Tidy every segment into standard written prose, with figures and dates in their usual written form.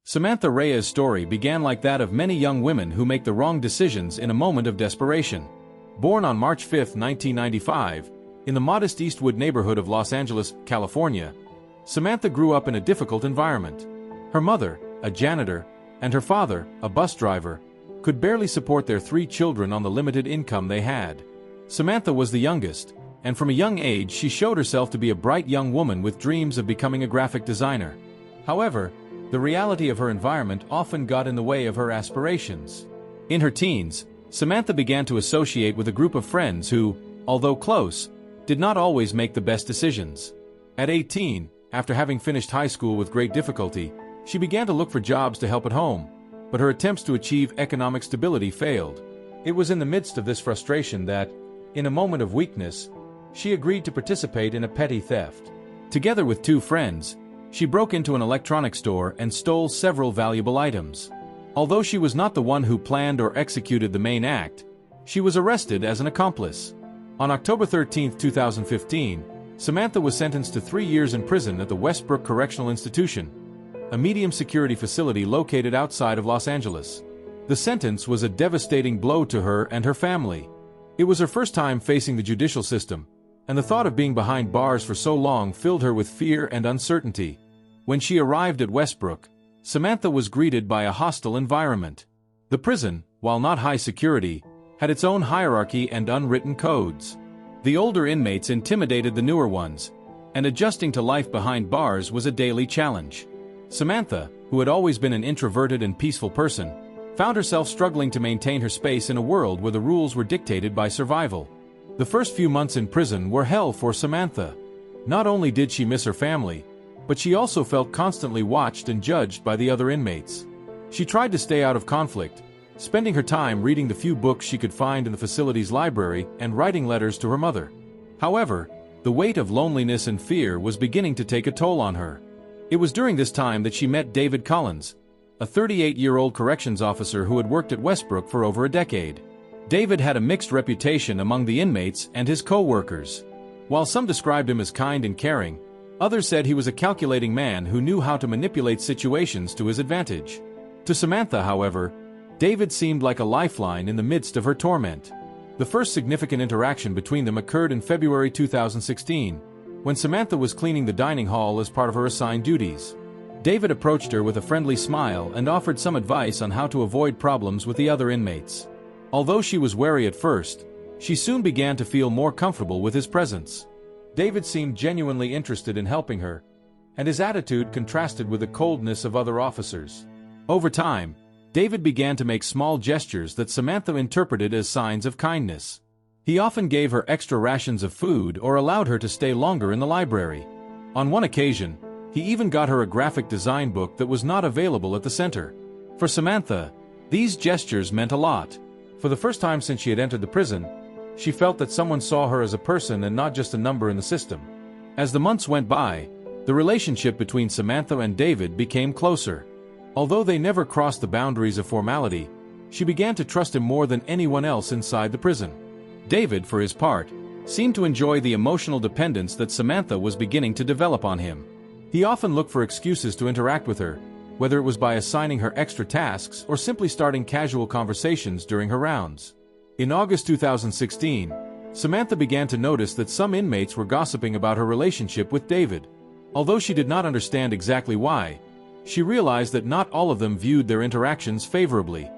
Samantha Rhea's story began like that of many young women who make the wrong decisions in a moment of desperation. Born on March 5, 1995, in the modest Eastwood neighborhood of Los Angeles, California, Samantha grew up in a difficult environment. Her mother, a janitor, and her father, a bus driver, could barely support their 3 children on the limited income they had. Samantha was the youngest, and from a young age she showed herself to be a bright young woman with dreams of becoming a graphic designer. However, the reality of her environment often got in the way of her aspirations. In her teens, Samantha began to associate with a group of friends who, although close, did not always make the best decisions. At 18, after having finished high school with great difficulty, she began to look for jobs to help at home, but her attempts to achieve economic stability failed. It was in the midst of this frustration that, in a moment of weakness, she agreed to participate in a petty theft. Together with 2 friends, she broke into an electronics store and stole several valuable items. Although she was not the one who planned or executed the main act, she was arrested as an accomplice. On October 13, 2015, Samantha was sentenced to 3 years in prison at the Westbrook Correctional Institution, a medium-security facility located outside of Los Angeles. The sentence was a devastating blow to her and her family. It was her first time facing the judicial system, and the thought of being behind bars for so long filled her with fear and uncertainty. When she arrived at Westbrook, Samantha was greeted by a hostile environment. The prison, while not high security, had its own hierarchy and unwritten codes. The older inmates intimidated the newer ones, and adjusting to life behind bars was a daily challenge. Samantha, who had always been an introverted and peaceful person, found herself struggling to maintain her space in a world where the rules were dictated by survival. The first few months in prison were hell for Samantha. Not only did she miss her family, but she also felt constantly watched and judged by the other inmates. She tried to stay out of conflict, spending her time reading the few books she could find in the facility's library and writing letters to her mother. However, the weight of loneliness and fear was beginning to take a toll on her. It was during this time that she met David Collins, a 38-year-old corrections officer who had worked at Westbrook for over a decade. David had a mixed reputation among the inmates and his co-workers. While some described him as kind and caring, others said he was a calculating man who knew how to manipulate situations to his advantage. To Samantha, however, David seemed like a lifeline in the midst of her torment. The first significant interaction between them occurred in February 2016, when Samantha was cleaning the dining hall as part of her assigned duties. David approached her with a friendly smile and offered some advice on how to avoid problems with the other inmates. Although she was wary at first, she soon began to feel more comfortable with his presence. David seemed genuinely interested in helping her, and his attitude contrasted with the coldness of other officers. Over time, David began to make small gestures that Samantha interpreted as signs of kindness. He often gave her extra rations of food or allowed her to stay longer in the library. On one occasion, he even got her a graphic design book that was not available at the center. For Samantha, these gestures meant a lot. For the first time since she had entered the prison, she felt that someone saw her as a person and not just a number in the system. As the months went by, the relationship between Samantha and David became closer. Although they never crossed the boundaries of formality, she began to trust him more than anyone else inside the prison. David, for his part, seemed to enjoy the emotional dependence that Samantha was beginning to develop on him. He often looked for excuses to interact with her, whether it was by assigning her extra tasks or simply starting casual conversations during her rounds. In August 2016, Samantha began to notice that some inmates were gossiping about her relationship with David. Although she did not understand exactly why, she realized that not all of them viewed their interactions favorably.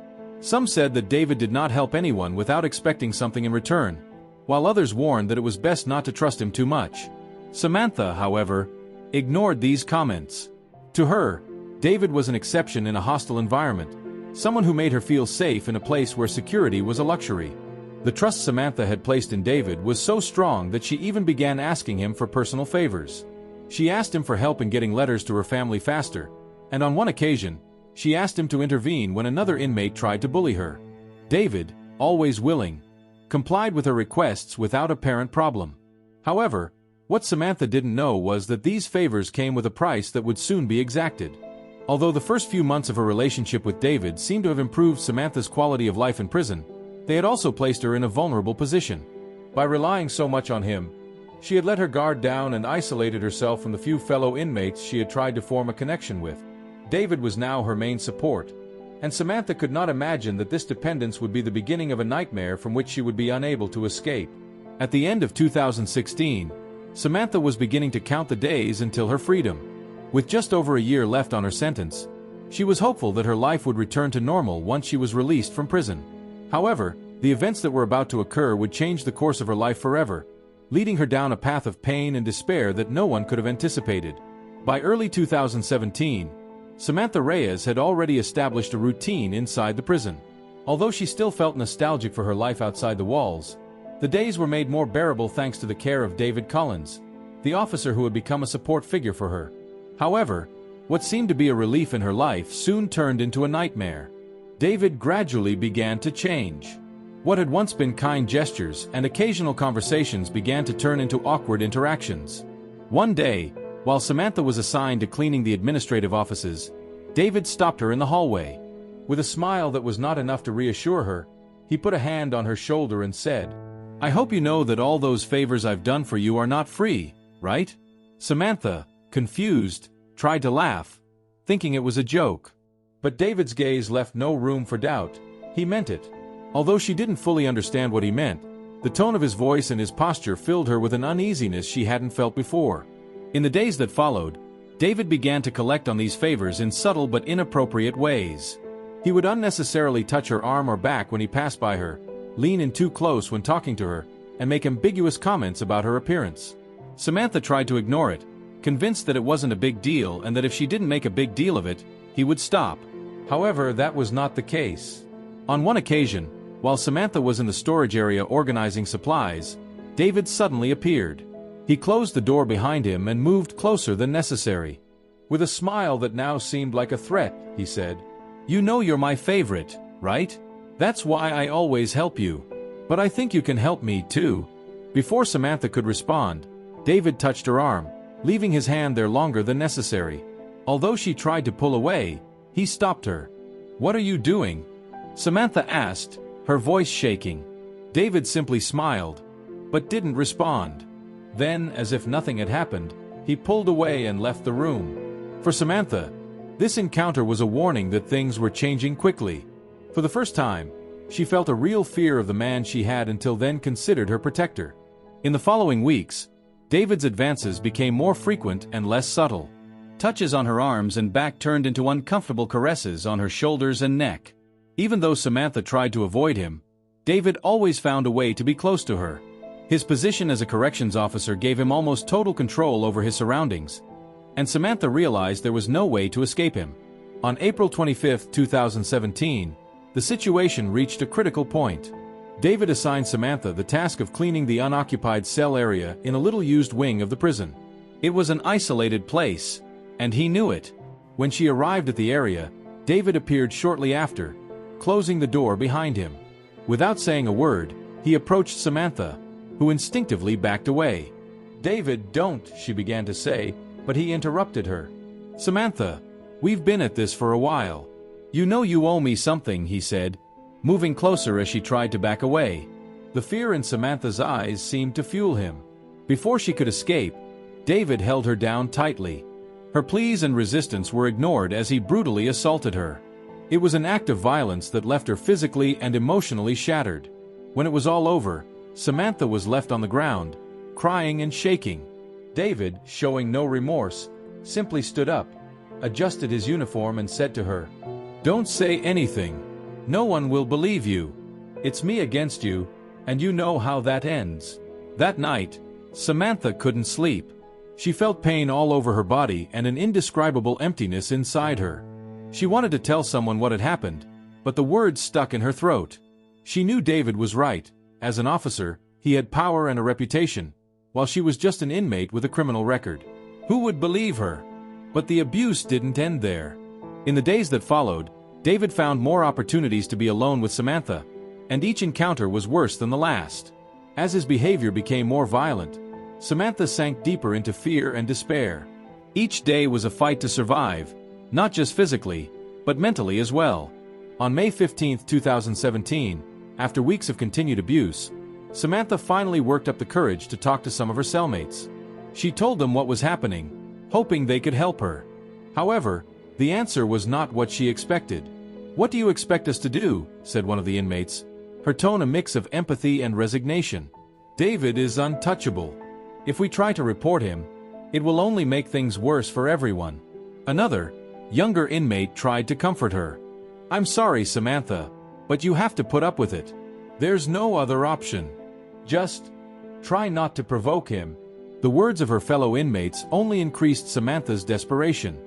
Some said that David did not help anyone without expecting something in return, while others warned that it was best not to trust him too much. Samantha, however, ignored these comments. To her, David was an exception in a hostile environment, someone who made her feel safe in a place where security was a luxury. The trust Samantha had placed in David was so strong that she even began asking him for personal favors. She asked him for help in getting letters to her family faster, and on one occasion, she asked him to intervene when another inmate tried to bully her. David, always willing, complied with her requests without apparent problem. However, what Samantha didn't know was that these favors came with a price that would soon be exacted. Although the first few months of her relationship with David seemed to have improved Samantha's quality of life in prison, they had also placed her in a vulnerable position. By relying so much on him, she had let her guard down and isolated herself from the few fellow inmates she had tried to form a connection with. David was now her main support, and Samantha could not imagine that this dependence would be the beginning of a nightmare from which she would be unable to escape. At the end of 2016, Samantha was beginning to count the days until her freedom. With just over a year left on her sentence, she was hopeful that her life would return to normal once she was released from prison. However, the events that were about to occur would change the course of her life forever, leading her down a path of pain and despair that no one could have anticipated. By early 2017, Samantha Reyes had already established a routine inside the prison. Although she still felt nostalgic for her life outside the walls, the days were made more bearable thanks to the care of David Collins, the officer who had become a support figure for her. However, what seemed to be a relief in her life soon turned into a nightmare. David gradually began to change. What had once been kind gestures and occasional conversations began to turn into awkward interactions. One day, while Samantha was assigned to cleaning the administrative offices, David stopped her in the hallway. With a smile that was not enough to reassure her, he put a hand on her shoulder and said, "I hope you know that all those favors I've done for you are not free, right?" Samantha, confused, tried to laugh, thinking it was a joke. But David's gaze left no room for doubt. He meant it. Although she didn't fully understand what he meant, the tone of his voice and his posture filled her with an uneasiness she hadn't felt before. In the days that followed, David began to collect on these favors in subtle but inappropriate ways. He would unnecessarily touch her arm or back when he passed by her, lean in too close when talking to her, and make ambiguous comments about her appearance. Samantha tried to ignore it, convinced that it wasn't a big deal and that if she didn't make a big deal of it, he would stop. However, that was not the case. On one occasion, while Samantha was in the storage area organizing supplies, David suddenly appeared. He closed the door behind him and moved closer than necessary. With a smile that now seemed like a threat, he said, "You know you're my favorite, right? That's why I always help you. But I think you can help me too." Before Samantha could respond, David touched her arm, leaving his hand there longer than necessary. Although she tried to pull away, he stopped her. "What are you doing?" Samantha asked, her voice shaking. David simply smiled, but didn't respond. Then, as if nothing had happened, he pulled away and left the room. For Samantha, this encounter was a warning that things were changing quickly. For the first time, she felt a real fear of the man she had until then considered her protector. In the following weeks, David's advances became more frequent and less subtle. Touches on her arms and back turned into uncomfortable caresses on her shoulders and neck. Even though Samantha tried to avoid him, David always found a way to be close to her. His position as a corrections officer gave him almost total control over his surroundings, and Samantha realized there was no way to escape him. On April 25, 2017, the situation reached a critical point. David assigned Samantha the task of cleaning the unoccupied cell area in a little-used wing of the prison. It was an isolated place, and he knew it. When she arrived at the area, David appeared shortly after, closing the door behind him. Without saying a word, he approached Samantha, who instinctively backed away. "David, don't," she began to say, but he interrupted her. "Samantha, we've been at this for a while. You know you owe me something," he said, moving closer as she tried to back away. The fear in Samantha's eyes seemed to fuel him. Before she could escape, David held her down tightly. Her pleas and resistance were ignored as he brutally assaulted her. It was an act of violence that left her physically and emotionally shattered. When it was all over, Samantha was left on the ground, crying and shaking. David, showing no remorse, simply stood up, adjusted his uniform and said to her, "Don't say anything. No one will believe you. It's me against you, and you know how that ends." That night, Samantha couldn't sleep. She felt pain all over her body and an indescribable emptiness inside her. She wanted to tell someone what had happened, but the words stuck in her throat. She knew David was right. As an officer, he had power and a reputation, while she was just an inmate with a criminal record. Who would believe her? But the abuse didn't end there. In the days that followed, David found more opportunities to be alone with Samantha, and each encounter was worse than the last. As his behavior became more violent, Samantha sank deeper into fear and despair. Each day was a fight to survive, not just physically, but mentally as well. On May 15, 2017, after weeks of continued abuse, Samantha finally worked up the courage to talk to some of her cellmates. She told them what was happening, hoping they could help her. However, The answer was not what she expected. "What do you expect us to do?" said one of the inmates, her tone a mix of empathy and resignation. "David is untouchable. If we try to report him, it will only make things worse for everyone." Another, younger inmate tried to comfort her. "I'm sorry, Samantha, but you have to put up with it. There's no other option. Just try not to provoke him." The words of her fellow inmates only increased Samantha's desperation.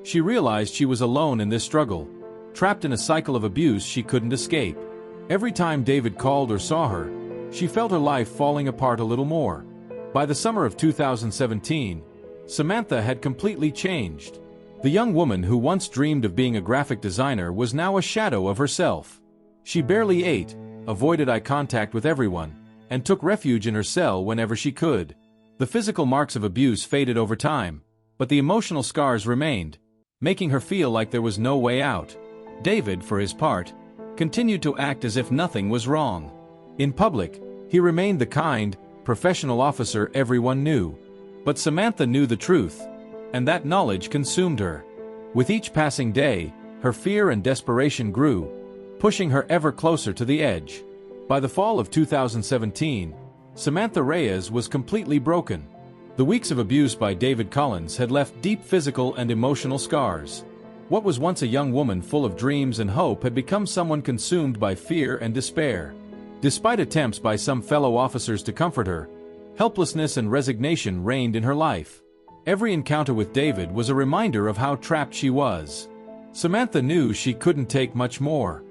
She realized she was alone in this struggle, trapped in a cycle of abuse she couldn't escape. Every time David called or saw her, she felt her life falling apart a little more. By the summer of 2017, Samantha had completely changed. The young woman who once dreamed of being a graphic designer was now a shadow of herself. She barely ate, avoided eye contact with everyone, and took refuge in her cell whenever she could. The physical marks of abuse faded over time, but the emotional scars remained, making her feel like there was no way out. David, for his part, continued to act as if nothing was wrong. In public, he remained the kind, professional officer everyone knew. But Samantha knew the truth, and that knowledge consumed her. With each passing day, her fear and desperation grew, pushing her ever closer to the edge. By the fall of 2017, Samantha Reyes was completely broken. The weeks of abuse by David Collins had left deep physical and emotional scars. What was once a young woman full of dreams and hope had become someone consumed by fear and despair. Despite attempts by some fellow officers to comfort her, helplessness and resignation reigned in her life. Every encounter with David was a reminder of how trapped she was. Samantha knew she couldn't take much more.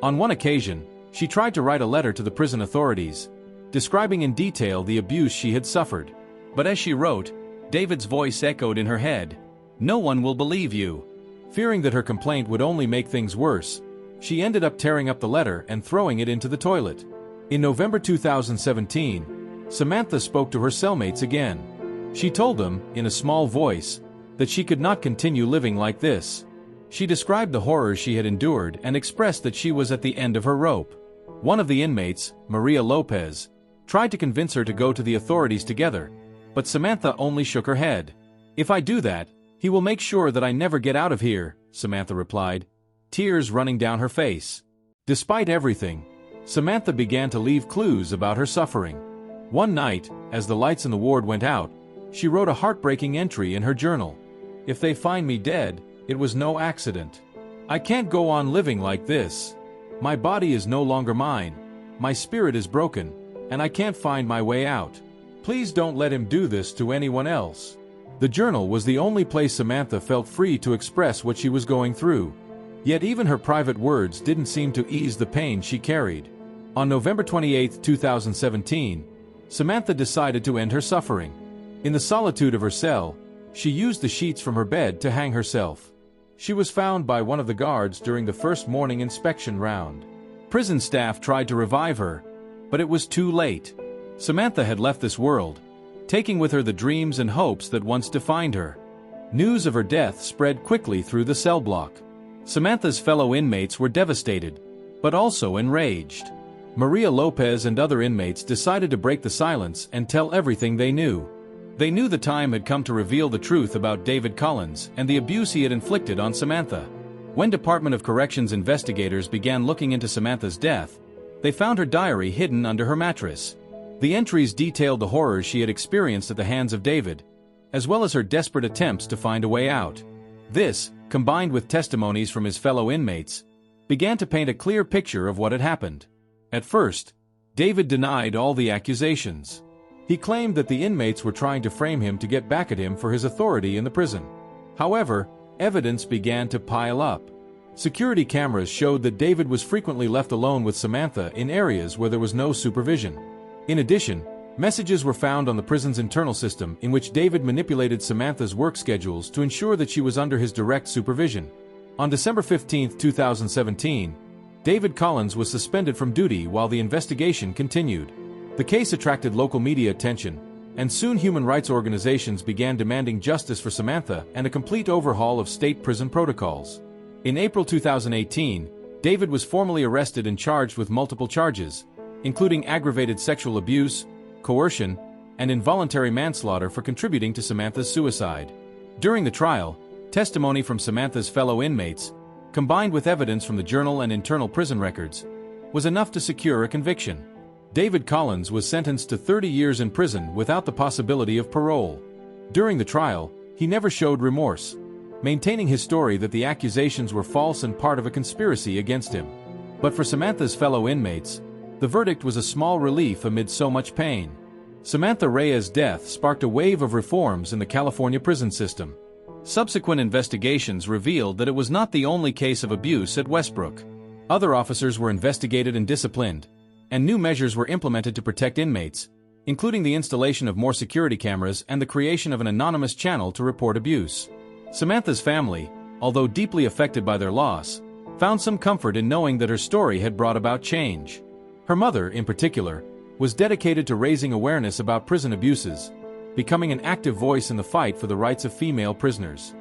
On one occasion, she tried to write a letter to the prison authorities, describing in detail the abuse she had suffered. But as she wrote, David's voice echoed in her head, "No one will believe you." Fearing that her complaint would only make things worse, she ended up tearing up the letter and throwing it into the toilet. In November 2017, Samantha spoke to her cellmates again. She told them, in a small voice, that she could not continue living like this. She described the horrors she had endured and expressed that she was at the end of her rope. One of the inmates, Maria Lopez, tried to convince her to go to the authorities together, but Samantha only shook her head. "If I do that, he will make sure that I never get out of here," Samantha replied, tears running down her face. Despite everything, Samantha began to leave clues about her suffering. One night, as the lights in the ward went out, she wrote a heartbreaking entry in her journal. "If they find me dead, it was no accident. I can't go on living like this. My body is no longer mine, my spirit is broken, and I can't find my way out. Please don't let him do this to anyone else." The journal was the only place Samantha felt free to express what she was going through. Yet even her private words didn't seem to ease the pain she carried. On November 28, 2017, Samantha decided to end her suffering. In the solitude of her cell, she used the sheets from her bed to hang herself. She was found by one of the guards during the first morning inspection round. Prison staff tried to revive her, but it was too late. Samantha had left this world, taking with her the dreams and hopes that once defined her. News of her death spread quickly through the cell block. Samantha's fellow inmates were devastated, but also enraged. Maria Lopez and other inmates decided to break the silence and tell everything they knew. They knew the time had come to reveal the truth about David Collins and the abuse he had inflicted on Samantha. When Department of Corrections investigators began looking into Samantha's death, they found her diary hidden under her mattress. The entries detailed the horrors she had experienced at the hands of David, as well as her desperate attempts to find a way out. This, combined with testimonies from his fellow inmates, began to paint a clear picture of what had happened. At first, David denied all the accusations. He claimed that the inmates were trying to frame him to get back at him for his authority in the prison. However, evidence began to pile up. Security cameras showed that David was frequently left alone with Samantha in areas where there was no supervision. In addition, messages were found on the prison's internal system in which David manipulated Samantha's work schedules to ensure that she was under his direct supervision. On December 15, 2017, David Collins was suspended from duty while the investigation continued. The case attracted local media attention, and soon human rights organizations began demanding justice for Samantha and a complete overhaul of state prison protocols. In April 2018, David was formally arrested and charged with multiple charges, including aggravated sexual abuse, coercion, and involuntary manslaughter for contributing to Samantha's suicide. During the trial, Testimony from Samantha's fellow inmates, combined with evidence from the journal and internal prison records, was enough to secure a conviction. David Collins was sentenced to 30 years in prison without the possibility of parole. During the trial, he never showed remorse, maintaining his story that the accusations were false and part of a conspiracy against him. But for Samantha's fellow inmates, the verdict was a small relief amid so much pain. Samantha Reyes' death sparked a wave of reforms in the California prison system. Subsequent investigations revealed that it was not the only case of abuse at Westbrook. Other officers were investigated and disciplined, and new measures were implemented to protect inmates, including the installation of more security cameras and the creation of an anonymous channel to report abuse. Samantha's family, although deeply affected by their loss, found some comfort in knowing that her story had brought about change. Her mother, in particular, was dedicated to raising awareness about prison abuses, becoming an active voice in the fight for the rights of female prisoners.